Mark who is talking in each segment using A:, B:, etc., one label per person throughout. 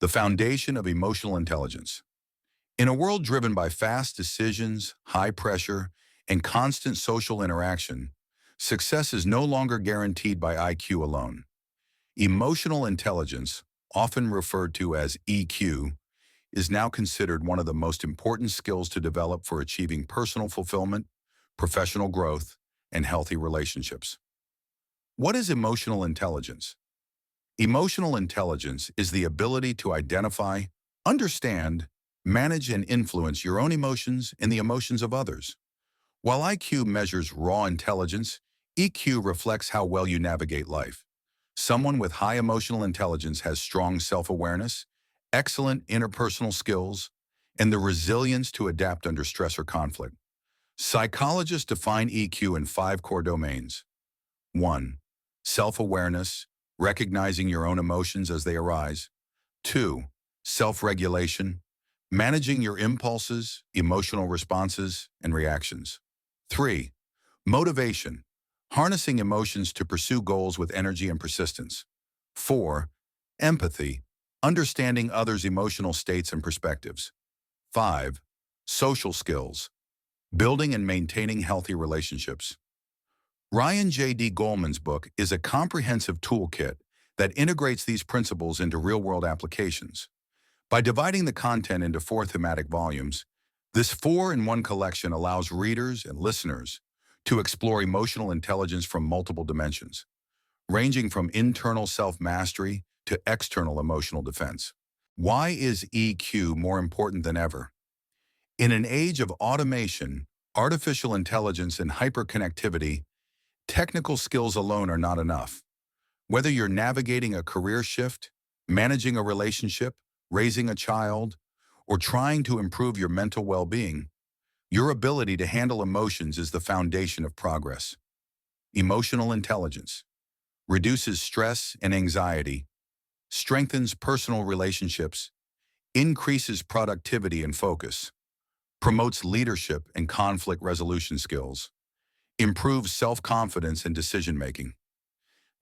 A: The foundation of emotional intelligence. In a world driven by fast decisions, high pressure, and constant social interaction, success is no longer guaranteed by IQ alone. Emotional intelligence, often referred to as EQ, is now considered one of the most important skills to develop for achieving personal fulfillment, professional growth, and healthy relationships. What is emotional intelligence? Emotional intelligence is the ability to identify, understand, manage, and influence your own emotions and the emotions of others. While IQ measures raw intelligence, EQ reflects how well you navigate life. Someone with high emotional intelligence has strong self-awareness, excellent interpersonal skills, and the resilience to adapt under stress or conflict. Psychologists define EQ in 5 core domains. 1. Self-awareness, recognizing your own emotions as they arise. 2. Self-regulation, managing your impulses, emotional responses, and reactions. 3. Motivation, harnessing emotions to pursue goals with energy and persistence. 4. Empathy, understanding others' emotional states and perspectives. 5. Social skills, building and maintaining healthy relationships. Ryan J.D. Goleman's book is a comprehensive toolkit that integrates these principles into real-world applications. By dividing the content into 4 thematic volumes, this 4-in-1 collection allows readers and listeners to explore emotional intelligence from multiple dimensions, ranging from internal self-mastery to external emotional defense. Why is EQ more important than ever? In an age of automation, artificial intelligence, and hyperconnectivity, technical skills alone are not enough. Whether you're navigating a career shift, managing a relationship, raising a child, or trying to improve your mental well-being, your ability to handle emotions is the foundation of progress. Emotional intelligence reduces stress and anxiety, strengthens personal relationships, increases productivity and focus, promotes leadership and conflict resolution skills, improves self-confidence and decision-making.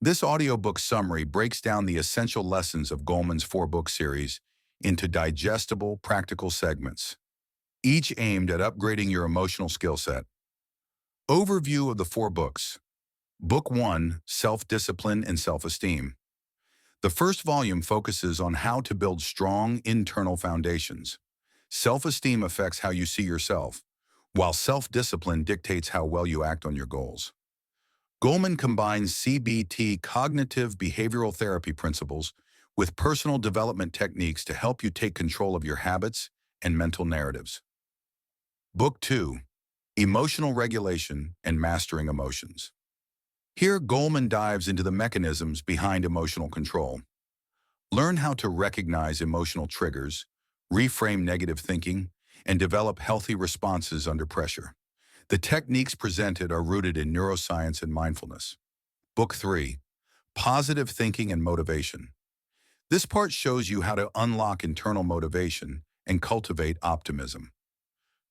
A: This audiobook summary breaks down the essential lessons of Goleman's 4-book series into digestible, practical segments, each aimed at upgrading your emotional skill set. Overview of the 4 books. Book 1, Self-Discipline and Self-Esteem. The first volume focuses on how to build strong internal foundations. Self-esteem affects how you see yourself, while self-discipline dictates how well you act on your goals. Goleman combines CBT cognitive behavioral therapy principles with personal development techniques to help you take control of your habits and mental narratives. Book 2, Emotional Regulation and Mastering Emotions. Here, Goleman dives into the mechanisms behind emotional control. Learn how to recognize emotional triggers, reframe negative thinking, and develop healthy responses under pressure. The techniques presented are rooted in neuroscience and mindfulness. Book 3, Positive Thinking and Motivation. This part shows you how to unlock internal motivation and cultivate optimism.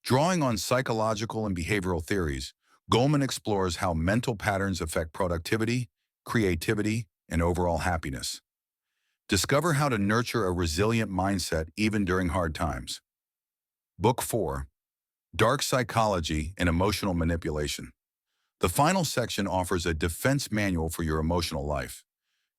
A: Drawing on psychological and behavioral theories, Goleman explores how mental patterns affect productivity, creativity, and overall happiness. Discover how to nurture a resilient mindset even during hard times. Book 4, Dark Psychology and Emotional Manipulation. The final section offers a defense manual for your emotional life.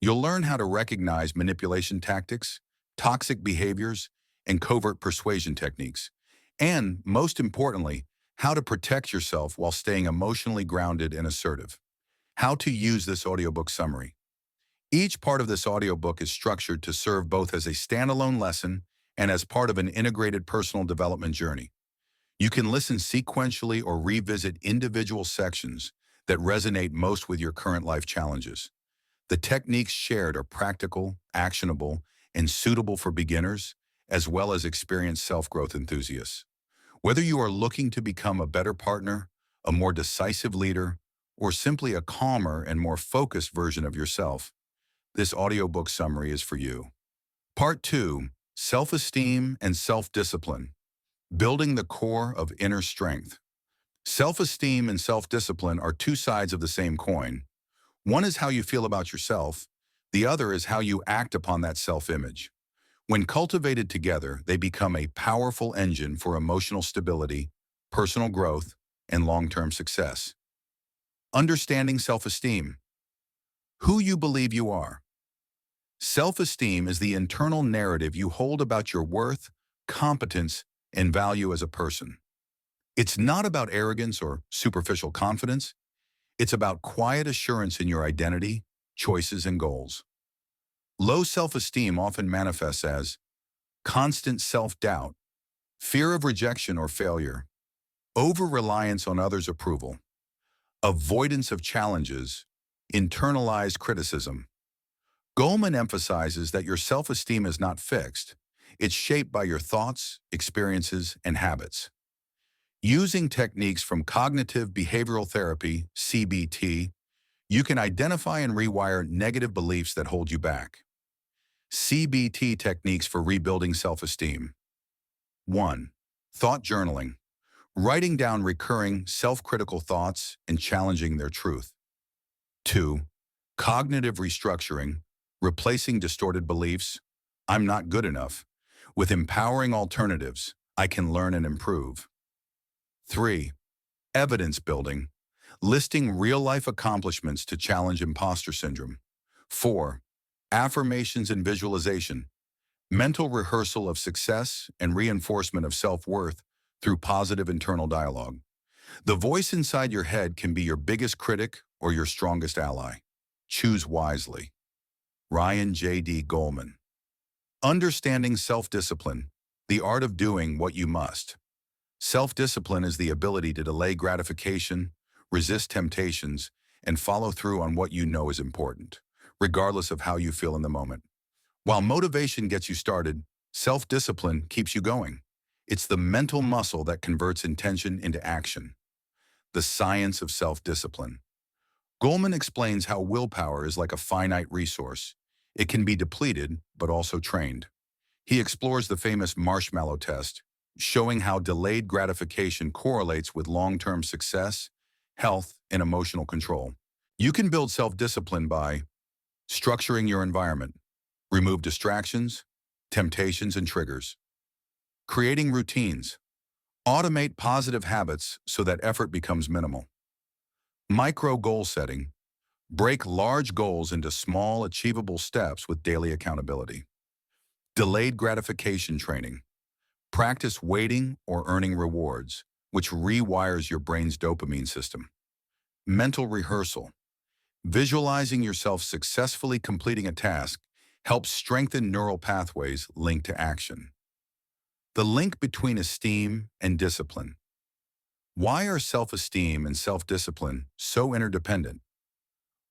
A: You'll learn how to recognize manipulation tactics, toxic behaviors, and covert persuasion techniques, and, most importantly, how to protect yourself while staying emotionally grounded and assertive. How to use this audiobook summary. Each part of this audiobook is structured to serve both as a standalone lesson and as part of an integrated personal development journey. You can listen sequentially or revisit individual sections that resonate most with your current life challenges. The techniques shared are practical, actionable, and suitable for beginners, as well as experienced self-growth enthusiasts. Whether you are looking to become a better partner, a more decisive leader, or simply a calmer and more focused version of yourself, this audiobook summary is for you. Part 2, Self-Esteem and Self-Discipline. Building the core of inner strength. Self-esteem and self-discipline are 2 sides of the same coin. One is how you feel about yourself. The other is how you act upon that self-image. When cultivated together, they become a powerful engine for emotional stability, personal growth, and long-term success. Understanding self-esteem. Who you believe you are. Self-esteem is the internal narrative you hold about your worth, competence, and value as a person. It's not about arrogance or superficial confidence. It's about quiet assurance in your identity, choices, and goals. Low self-esteem often manifests as constant self-doubt, fear of rejection or failure, over-reliance on others' approval, avoidance of challenges, internalized criticism. Goleman emphasizes that your self-esteem is not fixed. It's shaped by your thoughts, experiences, and habits. Using techniques from cognitive behavioral therapy, CBT, you can identify and rewire negative beliefs that hold you back. CBT techniques for rebuilding self-esteem. 1. Thought journaling. Writing down recurring self-critical thoughts and challenging their truth. 2. Cognitive restructuring. Replacing distorted beliefs, I'm not good enough, with empowering alternatives, I can learn and improve. 3. Evidence building. Listing real-life accomplishments to challenge imposter syndrome. 4. Affirmations and visualization. Mental rehearsal of success and reinforcement of self-worth through positive internal dialogue. The voice inside your head can be your biggest critic or your strongest ally. Choose wisely. Ryan J.D. Goleman. Understanding self-discipline, the art of doing what you must. Self-discipline is the ability to delay gratification, resist temptations, and follow through on what you know is important, regardless of how you feel in the moment. While motivation gets you started, self-discipline keeps you going. It's the mental muscle that converts intention into action. The science of self-discipline. Goleman explains how willpower is like a finite resource. It can be depleted, but also trained. He explores the famous marshmallow test, showing how delayed gratification correlates with long-term success, health, and emotional control. You can build self-discipline by structuring your environment, remove distractions, temptations, and triggers. Creating routines. Automate positive habits so that effort becomes minimal. Micro goal setting. Break large goals into small, achievable steps with daily accountability. Delayed gratification training. Practice waiting or earning rewards, which rewires your brain's dopamine system. Mental rehearsal. Visualizing yourself successfully completing a task helps strengthen neural pathways linked to action. The link between esteem and discipline. Why are self-esteem and self-discipline so interdependent?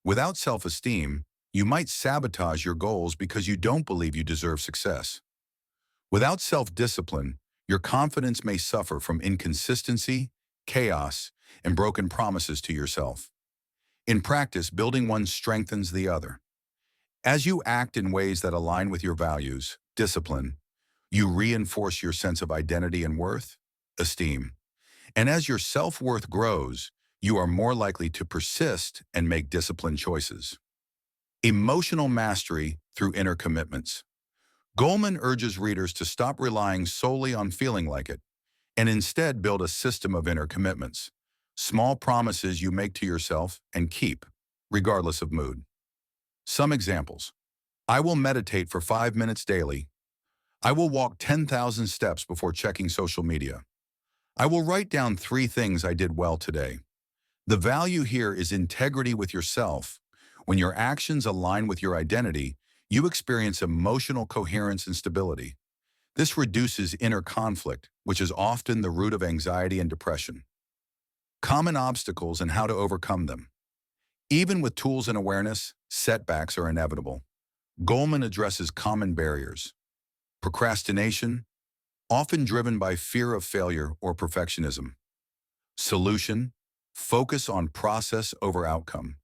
A: Without self-esteem, you might sabotage your goals because you don't believe you deserve success. Without self-discipline, your confidence may suffer from inconsistency, chaos, and broken promises to yourself. In practice, building one strengthens the other. As you act in ways that align with your values, discipline, you reinforce your sense of identity and worth, esteem. And as your self-worth grows, you are more likely to persist and make disciplined choices. Emotional mastery through inner commitments. Goleman urges readers to stop relying solely on feeling like it, and instead build a system of inner commitments, small promises you make to yourself and keep, regardless of mood. Some examples. I will meditate for 5 minutes daily. I will walk 10,000 steps before checking social media. I will write down 3 things I did well today. The value here is integrity with yourself. When your actions align with your identity, you experience emotional coherence and stability. This reduces inner conflict, which is often the root of anxiety and depression. Common obstacles and how to overcome them. Even with tools and awareness, setbacks are inevitable. Goleman addresses common barriers. Procrastination, often driven by fear of failure or perfectionism. Solution, focus on process over outcome.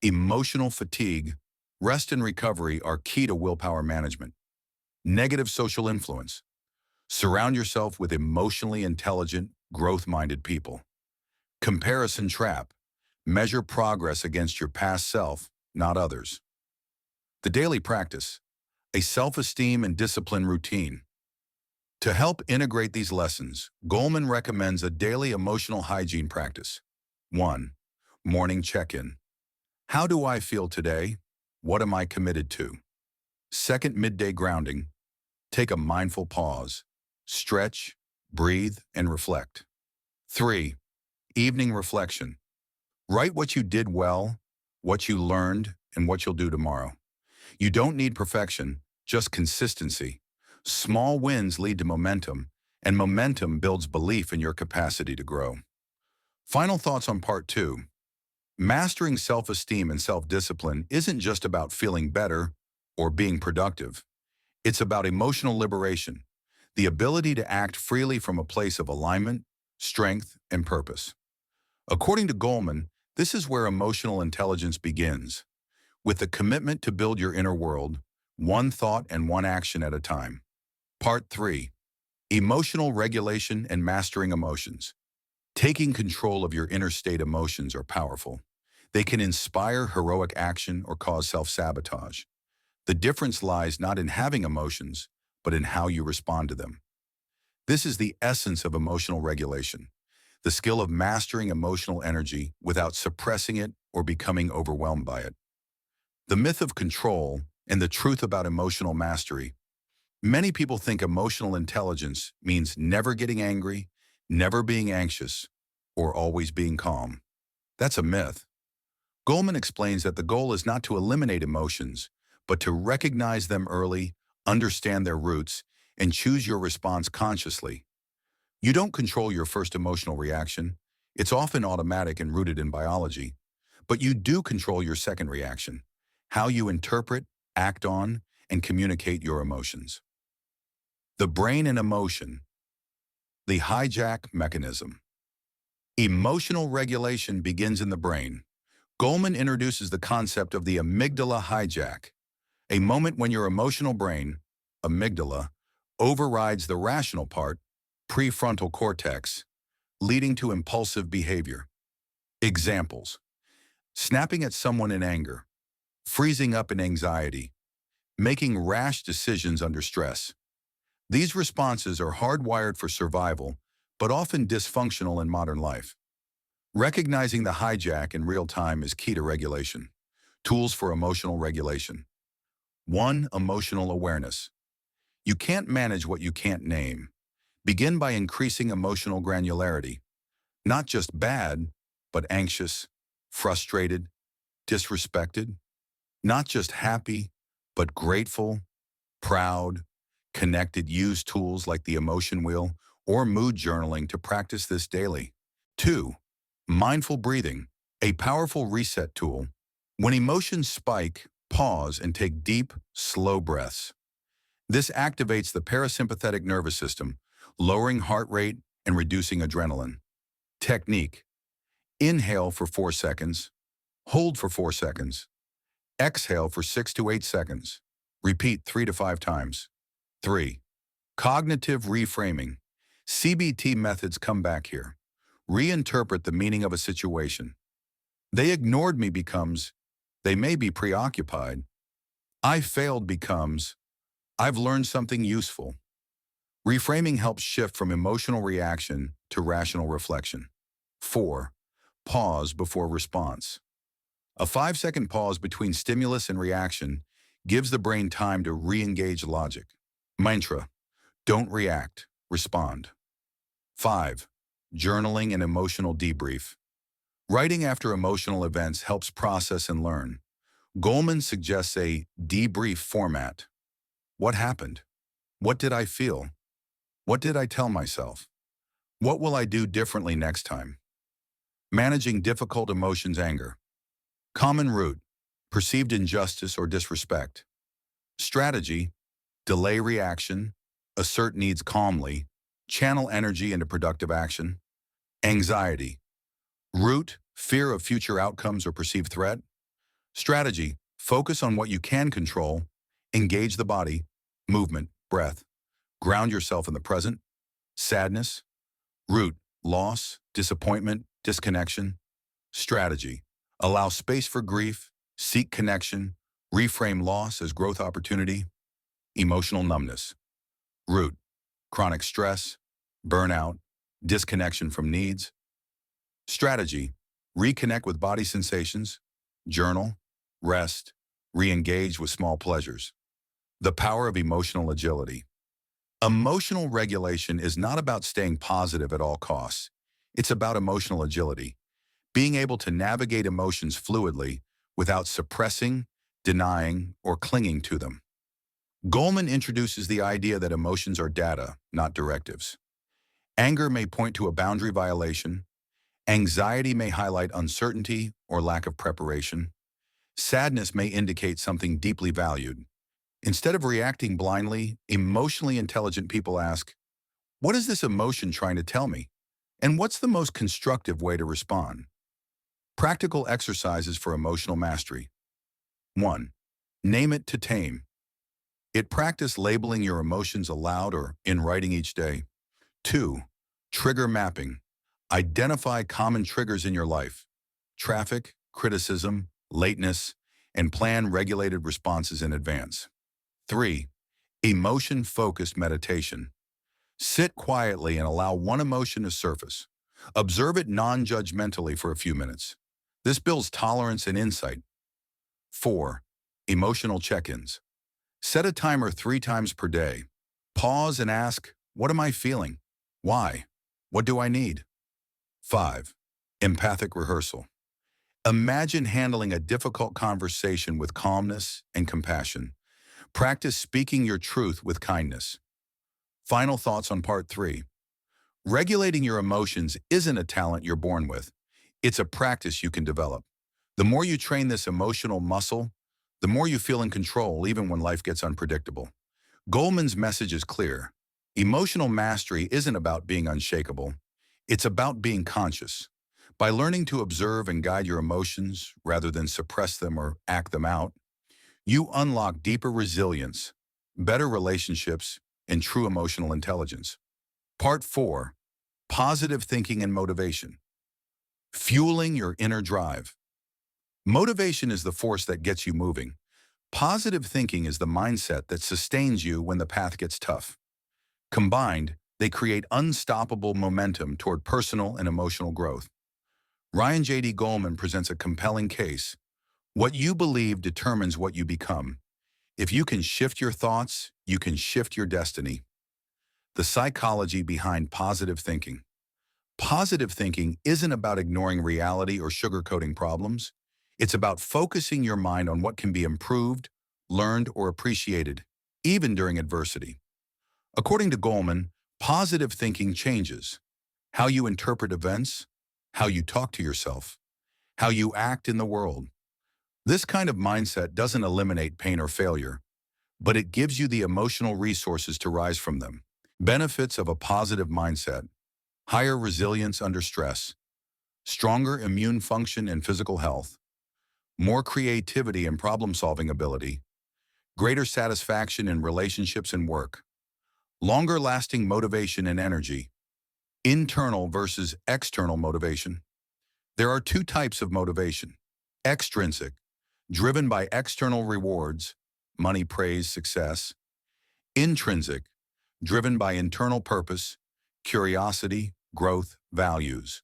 A: Emotional fatigue, rest and recovery are key to willpower management. Negative social influence. Surround yourself with emotionally intelligent, growth-minded people. Comparison trap. Measure progress against your past self, not others. The daily practice. a self-esteem and discipline routine. To help integrate these lessons, Goleman recommends a daily emotional hygiene practice. 1. Morning check-in. How do I feel today? What am I committed to? Second, midday grounding. Take a mindful pause. Stretch, breathe, and reflect. 3. Evening reflection. Write what you did well, what you learned, and what you'll do tomorrow. You don't need perfection, just consistency. Small wins lead to momentum, and momentum builds belief in your capacity to grow. Final thoughts on part 2. Mastering self-esteem and self-discipline isn't just about feeling better or being productive. It's about emotional liberation, the ability to act freely from a place of alignment, strength, and purpose. According to Goleman, this is where emotional intelligence begins, with the commitment to build your inner world, one thought and one action at a time. Part 3. Emotional regulation and mastering emotions. Taking control of your inner state emotions are powerful. They can inspire heroic action or cause self-sabotage. The difference lies not in having emotions, but in how you respond to them. This is the essence of emotional regulation, the skill of mastering emotional energy without suppressing it or becoming overwhelmed by it. The myth of control and the truth about emotional mastery. Many people think emotional intelligence means never getting angry, never being anxious, or always being calm. That's a myth. Goleman explains that the goal is not to eliminate emotions, but to recognize them early, understand their roots, and choose your response consciously. You don't control your first emotional reaction. It's often automatic and rooted in biology. But you do control your second reaction, how you interpret, act on, and communicate your emotions. The brain and emotion. The hijack mechanism. Emotional regulation begins in the brain. Goleman introduces the concept of the amygdala hijack, a moment when your emotional brain, amygdala, overrides the rational part, prefrontal cortex, leading to impulsive behavior. Examples: snapping at someone in anger, freezing up in anxiety, making rash decisions under stress. These responses are hardwired for survival, but often dysfunctional in modern life. Recognizing the hijack in real time is key to regulation. Tools for emotional regulation. 1. Emotional awareness. You can't manage what you can't name. Begin by increasing emotional granularity. Not just bad, but anxious, frustrated, disrespected. Not just happy, but grateful, proud, connected. Use tools like the emotion wheel or mood journaling to practice this daily. 2. Mindful breathing, a powerful reset tool. When emotions spike, pause and take deep, slow breaths. This activates the parasympathetic nervous system, lowering heart rate and reducing adrenaline. Technique: inhale for 4 seconds, hold for 4 seconds, exhale for 6 to 8 seconds. Repeat 3 to 5 times. 3. Cognitive reframing. CBT methods come back here. Reinterpret the meaning of a situation. They ignored me becomes, they may be preoccupied. I failed becomes, I've learned something useful. Reframing helps shift from emotional reaction to rational reflection. 4. Pause before response. A 5-second pause between stimulus and reaction gives the brain time to re-engage logic. Mantra: don't react, respond. 5. Journaling and emotional debrief. Writing after emotional events helps process and learn. Goleman suggests a debrief format. What happened? What did I feel? What did I tell myself? What will I do differently next time? Managing difficult emotions. Anger. Common root: perceived injustice or disrespect. Strategy: delay reaction, assert needs calmly, channel energy into productive action. Anxiety. Root: fear of future outcomes or perceived threat. Strategy: focus on what you can control, engage the body, movement, breath, ground yourself in the present. Sadness. Root: loss, disappointment, disconnection. Strategy: allow space for grief, seek connection, reframe loss as growth opportunity. emotional numbness. Root, chronic stress, burnout, disconnection from needs. Strategy, reconnect with body sensations, journal, rest, re-engage with small pleasures. The power of emotional agility. Emotional regulation is not about staying positive at all costs. It's about emotional agility, being able to navigate emotions fluidly without suppressing, denying, or clinging to them. Goleman introduces the idea that emotions are data, not directives. Anger may point to a boundary violation. Anxiety may highlight uncertainty or lack of preparation. Sadness may indicate something deeply valued. Instead of reacting blindly, emotionally intelligent people ask, what is this emotion trying to tell me? And what's the most constructive way to respond? Practical exercises for emotional mastery. 1. Name it to tame. Practice labeling your emotions aloud or in writing each day. 2. Trigger mapping. Identify common triggers in your life. Traffic, criticism, lateness, and plan regulated responses in advance. 3. Emotion-focused meditation. Sit quietly and allow one emotion to surface. Observe it non-judgmentally for a few minutes. This builds tolerance and insight. 4. Emotional check-ins. Set a timer 3 times per day. Pause and ask, what am I feeling? Why? What do I need? 5. Empathic rehearsal. Imagine handling a difficult conversation with calmness and compassion. Practice speaking your truth with kindness. Final thoughts on part 3. Regulating your emotions isn't a talent you're born with. It's a practice you can develop. The more you train this emotional muscle, the more you feel in control even when life gets unpredictable. Goleman's message is clear. Emotional mastery isn't about being unshakable. It's about being conscious. By learning to observe and guide your emotions rather than suppress them or act them out, you unlock deeper resilience, better relationships, and true emotional intelligence. Part 4. Positive thinking and motivation. Fueling your inner drive. Motivation is the force that gets you moving. Positive thinking is the mindset that sustains you when the path gets tough. Combined, they create unstoppable momentum toward personal and emotional growth. Ryan J.D. Goleman presents a compelling case. What you believe determines what you become. If you can shift your thoughts, you can shift your destiny. The psychology behind positive thinking. Positive thinking isn't about ignoring reality or sugarcoating problems. It's about focusing your mind on what can be improved, learned, or appreciated, even during adversity. According to Goleman, positive thinking changes how you interpret events, how you talk to yourself, how you act in the world. This kind of mindset doesn't eliminate pain or failure, but it gives you the emotional resources to rise from them. Benefits of a positive mindset: higher resilience under stress, stronger immune function and physical health, more creativity and problem-solving ability, greater satisfaction in relationships and work, longer-lasting motivation and energy. Internal versus external motivation. There are 2 types of motivation. Extrinsic, driven by external rewards, money, praise, success. Intrinsic, driven by internal purpose, curiosity, growth, values.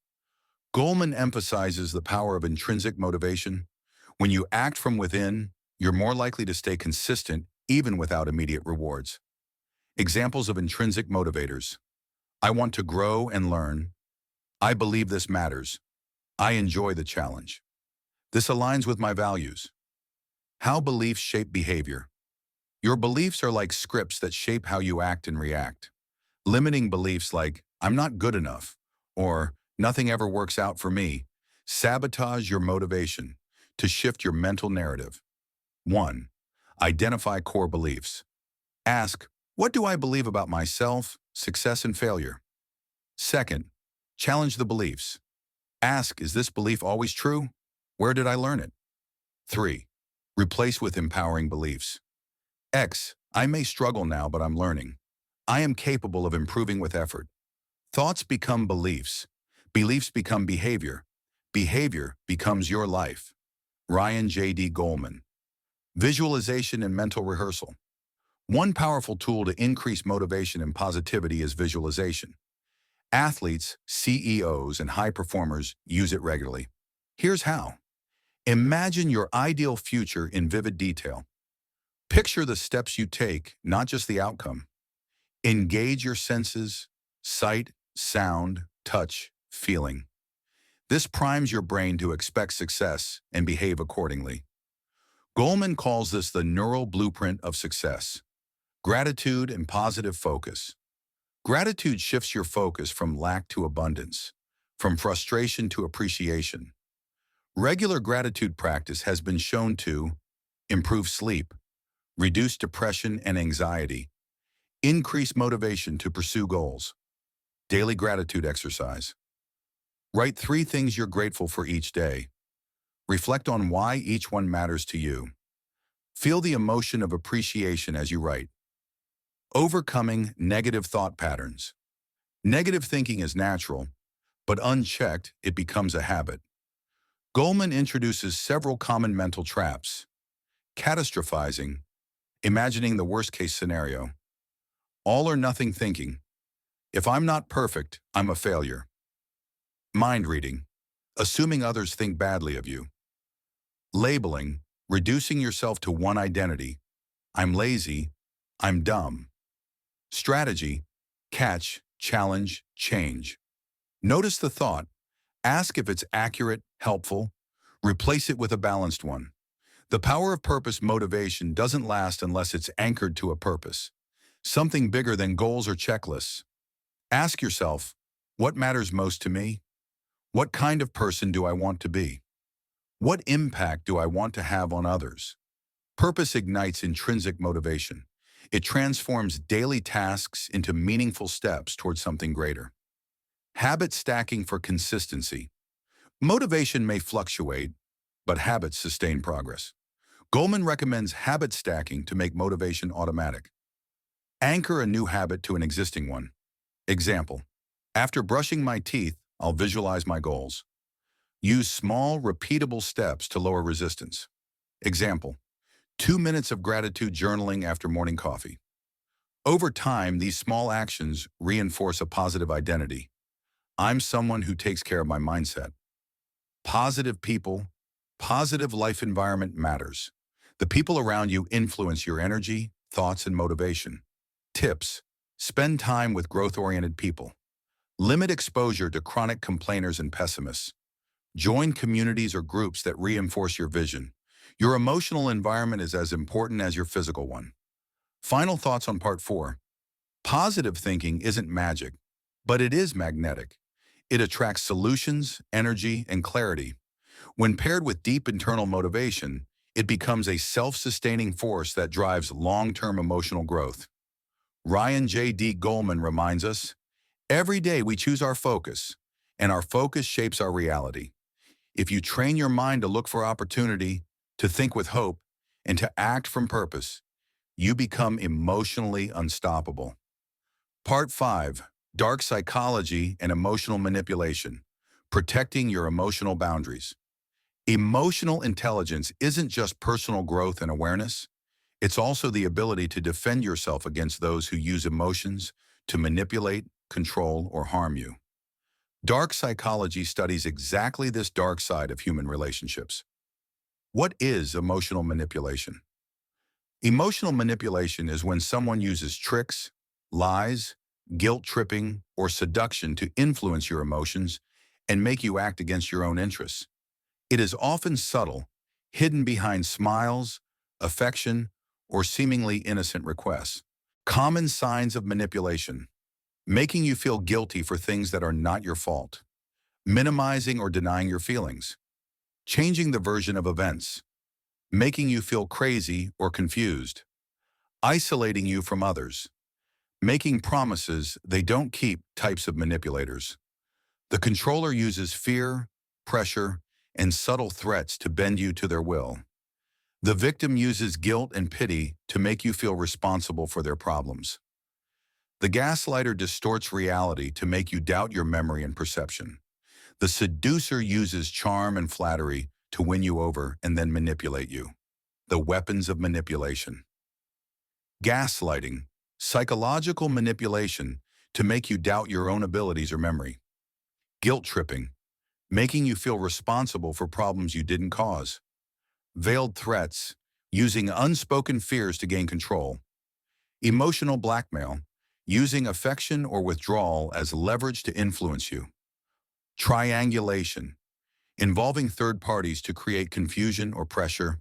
A: Goleman emphasizes the power of intrinsic motivation. When you act from within, you're more likely to stay consistent even without immediate rewards. Examples of intrinsic motivators. I want to grow and learn. I believe this matters. I enjoy the challenge. This aligns with my values. How beliefs shape behavior. Your beliefs are like scripts that shape how you act and react. Limiting beliefs like, I'm not good enough, or nothing ever works out for me, sabotage your motivation to shift your mental narrative. 1. Identify core beliefs. Ask, what do I believe about myself, success, and failure? 2. Challenge the beliefs. Ask, is this belief always true? Where did I learn it? 3. Replace with empowering beliefs. I may struggle now, but I'm learning. I am capable of improving with effort. Thoughts become beliefs. Beliefs become behavior. Behavior becomes your life. Ryan J.D. Goleman. Visualization and mental rehearsal. One powerful tool to increase motivation and positivity is visualization. Athletes, CEOs, and high performers use it regularly. Here's how. Imagine your ideal future in vivid detail. Picture the steps you take, not just the outcome. Engage your senses, sight, sound, touch, feeling. This primes your brain to expect success and behave accordingly. Goleman calls this the neural blueprint of success. Gratitude and positive focus. Gratitude shifts your focus from lack to abundance, from frustration to appreciation. Regular gratitude practice has been shown to improve sleep, reduce depression and anxiety, increase motivation to pursue goals. Daily gratitude exercise. Write 3 things you're grateful for each day. Reflect on why each one matters to you. Feel the emotion of appreciation as you write. Overcoming negative thought patterns. Negative thinking is natural, but unchecked, it becomes a habit. Goleman introduces several common mental traps. Catastrophizing, imagining the worst-case scenario. All or nothing thinking. If I'm not perfect, I'm a failure. Mind reading, assuming others think badly of you. Labeling, reducing yourself to one identity. I'm lazy, I'm dumb. Strategy, catch, challenge, change. Notice the thought. Ask if it's accurate, helpful. Replace it with a balanced one. The power of purpose motivation doesn't last unless it's anchored to a purpose. Something bigger than goals or checklists. Ask yourself, what matters most to me? What kind of person do I want to be? What impact do I want to have on others? Purpose ignites intrinsic motivation. It transforms daily tasks into meaningful steps towards something greater. Habit stacking for consistency. Motivation may fluctuate, but habits sustain progress. Goleman recommends habit stacking to make motivation automatic. Anchor a new habit to an existing one. Example, after brushing my teeth, I'll visualize my goals. Use small, repeatable steps to lower resistance. Example, 2 minutes of gratitude journaling after morning coffee. Over time, these small actions reinforce a positive identity. I'm someone who takes care of my mindset. Positive people, positive life environment matters. The people around you influence your energy, thoughts, and motivation. Tips: spend time with growth-oriented people. Limit exposure to chronic complainers and pessimists. Join communities or groups that reinforce your vision. Your emotional environment is as important as your physical one. Final thoughts on part 4. Positive thinking isn't magic, but it is magnetic. It attracts solutions, energy, and clarity. When paired with deep internal motivation, it becomes a self-sustaining force that drives long-term emotional growth. Ryan J.D. Goleman reminds us, every day we choose our focus, and our focus shapes our reality. If you train your mind to look for opportunity, to think with hope, and to act from purpose, you become emotionally unstoppable. Part 5. Dark Psychology and Emotional Manipulation. Protecting your emotional boundaries. Emotional intelligence isn't just personal growth and awareness. It's also the ability to defend yourself against those who use emotions to manipulate, control, or harm you. Dark psychology studies exactly this dark side of human relationships. What is emotional manipulation? Emotional manipulation is when someone uses tricks, lies, guilt-tripping, or seduction to influence your emotions and make you act against your own interests. It is often subtle, hidden behind smiles, affection, or seemingly innocent requests. Common signs of manipulation: making you feel guilty for things that are not your fault, minimizing or denying your feelings, changing the version of events, making you feel crazy or confused, isolating you from others, making promises they don't keep. Types of manipulators. The controller uses fear, pressure, and subtle threats to bend you to their will. The victim uses guilt and pity to make you feel responsible for their problems. The gaslighter distorts reality to make you doubt your memory and perception. The seducer uses charm and flattery to win you over and then manipulate you. The weapons of manipulation. Gaslighting, psychological manipulation to make you doubt your own abilities or memory. Guilt tripping, making you feel responsible for problems you didn't cause. Veiled threats, using unspoken fears to gain control. Emotional blackmail, using affection or withdrawal as leverage to influence you. Triangulation, involving third parties to create confusion or pressure.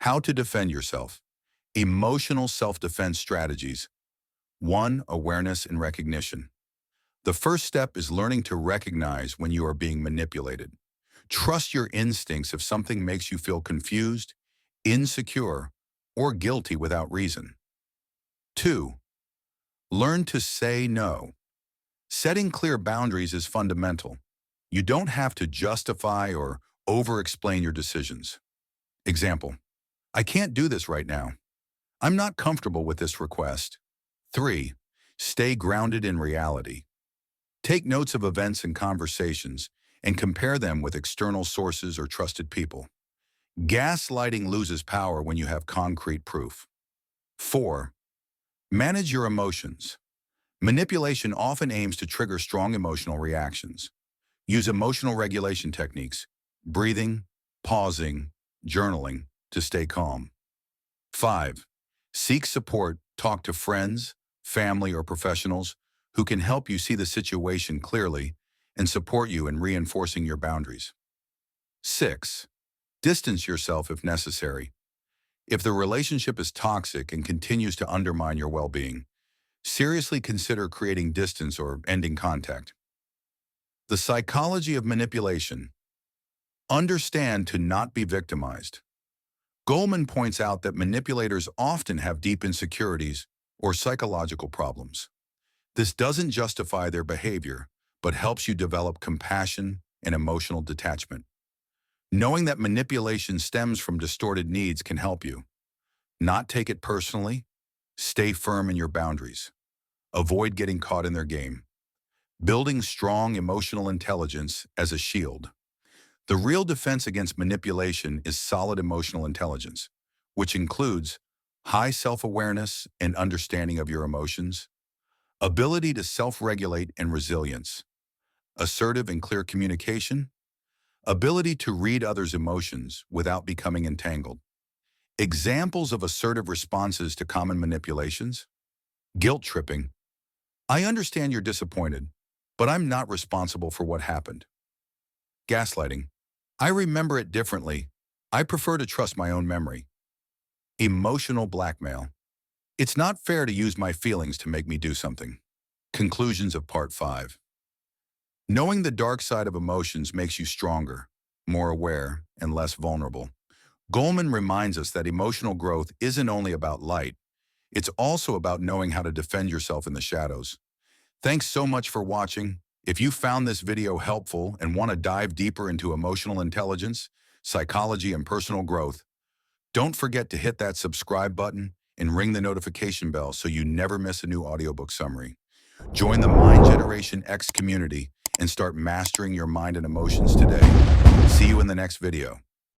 A: How to defend yourself. Emotional self-defense strategies. 1. Awareness and recognition. The first step is learning to recognize when you are being manipulated. Trust your instincts if something makes you feel confused, insecure, or guilty without reason. 2. Learn to say no. Setting clear boundaries is fundamental. You don't have to justify or over-explain your decisions. Example, I can't do this right now. I'm not comfortable with this request. 3. Stay grounded in reality. Take notes of events and conversations and compare them with external sources or trusted people. Gaslighting loses power when you have concrete proof. 4. Manage your emotions. Manipulation often aims to trigger strong emotional reactions. Use emotional regulation techniques, breathing, pausing, journaling to stay calm. 5. Seek support, talk to friends, family, or professionals who can help you see the situation clearly and support you in reinforcing your boundaries. 6. Distance yourself if necessary. If the relationship is toxic and continues to undermine your well-being, seriously consider creating distance or ending contact. The psychology of manipulation. Understand to not be victimized. Goleman points out that manipulators often have deep insecurities or psychological problems. This doesn't justify their behavior, but helps you develop compassion and emotional detachment. Knowing that manipulation stems from distorted needs can help you. Not take it personally. Stay firm in your boundaries. Avoid getting caught in their game. Building strong emotional intelligence as a shield. The real defense against manipulation is solid emotional intelligence, which includes high self-awareness and understanding of your emotions, ability to self-regulate and resilience, assertive and clear communication, ability to read others' emotions without becoming entangled. Examples of assertive responses to common manipulations. Guilt tripping. I understand you're disappointed, but I'm not responsible for what happened. Gaslighting. I remember it differently. I prefer to trust my own memory. Emotional blackmail. It's not fair to use my feelings to make me do something. Conclusions of Part 5. Knowing the dark side of emotions makes you stronger, more aware, and less vulnerable. Goleman reminds us that emotional growth isn't only about light, it's also about knowing how to defend yourself in the shadows. Thanks so much for watching. If you found this video helpful and want to dive deeper into emotional intelligence, psychology, and personal growth, don't forget to hit that subscribe button and ring the notification bell so you never miss a new audiobook summary. Join the Mind Generation X community and start mastering your mind and emotions today. See you in the next video.